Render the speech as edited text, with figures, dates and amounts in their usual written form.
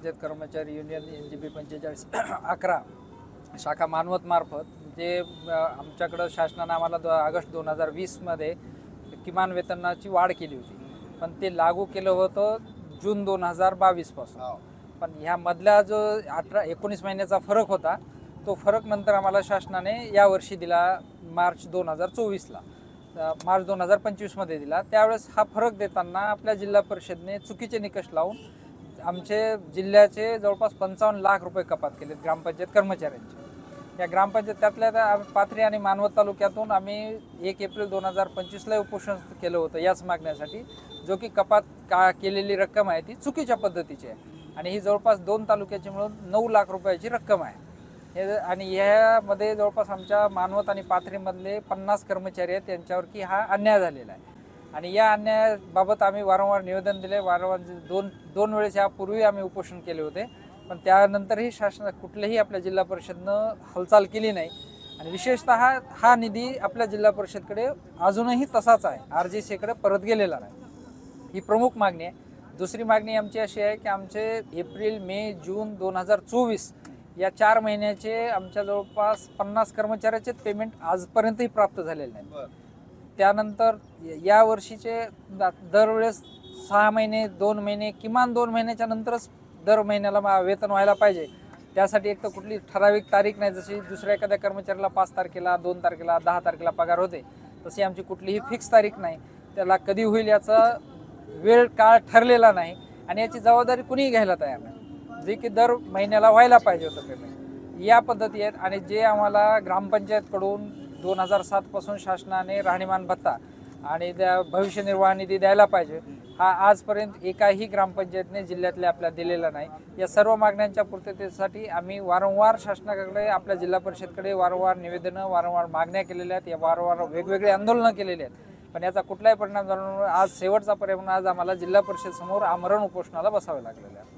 ग्रामपंचायत कर्मचारी union NGP 45 11 शाखा मानवत मार्फत जे आमच्याकडं शासनाने आम्हाला ऑगस्ट 2020 मध्ये किमान वेतनाची वाढ केली होती, पण ते लागू केलं होतं जून 2022 पासून। पण ह्या मधला जो 18-19 महिन्याचा फरक होता, तो फरक नंतर आम्हाला शासनाने या वर्षी दिला मार्च 2024ला, मार्च 2025 मध्ये दिला। त्यावेळेस हा फरक देताना आपल्या जिल्हा परिषदेने चुकीचे निकष लावून आमचे जिल्ह्याचे जवळपास 55 लाख रुपये कपात केले ग्रामपंचायत कर्मचाऱ्यांचे। या ग्रामपंचायत त्यातल्या पाथरी आणि मानवत तालुक्यातून आम्ही 1 एप्रिल 2025ला उपोषण केलं होतं याच मागण्यासाठी, जो की कपात केलेली रक्कम आहे ती चुकीच्या पद्धतीची आहे आणि ही जवळपास 2 तालुक्याची मिळून 9 लाख रुपयाची रक्कम आहे। आणि यामध्ये जवळपास आमच्या मानवत आणि पाथरीमधले 50 कर्मचारी आहेत, त्यांच्यावरती हा अन्याय झालेला आहे आणि या अन्यायाबाबत आम्ही वारंवार निवेदन दिले, वारंवार दोन वेळेस यापूर्वी आम्ही उपोषण केले होते, पण त्यानंतरही शासन कुठल्याही आपल्या जिल्हा परिषदनं हालचाल केली नाही आणि विशेषतः हा निधी आपल्या जिल्हा परिषदकडे अजूनही तसाच आहे, RGCकडे परत गेलेला नाही। ही प्रमुख मागणी आहे। दुसरी मागणी आमची अशी आहे की आमचे एप्रिल, मे, जून 2024 या 4 महिन्याचे आमच्या जवळपास 50 कर्मचाऱ्याचे पेमेंट आजपर्यंतही प्राप्त झालेले नाही। त्यानंतर या वर्षीचे दरवेळेस 6 महिने, 2 महिने, किमान 2 महिन्याच्या नंतरच दर महिन्याला वेतन व्हायला पाहिजे। त्यासाठी एक तर कुठली ठराविक तारीख नाही, जशी दुसऱ्या एखाद्या कर्मचाऱ्याला 5 तारखेला, 2 तारखेला, 10 तारखेला पगार होते, तशी आमची कुठलीही फिक्स तारीख नाही। त्याला कधी होईल याचा वेळ काळ ठरलेला नाही आणि याची जबाबदारी कुणीही घ्यायला तयार नाही, जे की दर महिन्याला व्हायला पाहिजे होतं पेमेंट। या पद्धती आहेत आणि जे आम्हाला ग्रामपंचायतकडून 2007 पासून शासनाने राहणीमान भत्ता आणि भविष्य निर्वाह निधी द्यायला पाहिजे, हा आजपर्यंत एकाही ग्रामपंचायतने जिल्ह्यातल्या आपल्या दिलेला नाही। या सर्व मागण्यांच्या पूर्ततेसाठी आम्ही वारंवार शासनाकडे, आपल्या जिल्हा परिषदकडे वारंवार निवेदनं, वारंवार मागण्या केलेल्या आहेत, या वारंवार वेगवेगळे आंदोलनं केलेले आहेत, पण याचा कुठलाही परिणाम झाला। आज शेवटचा पर्याय म्हणून आज आम्हाला जिल्हा परिषद समोर आमरण उपोषणाला बसावे लागलेले आहे।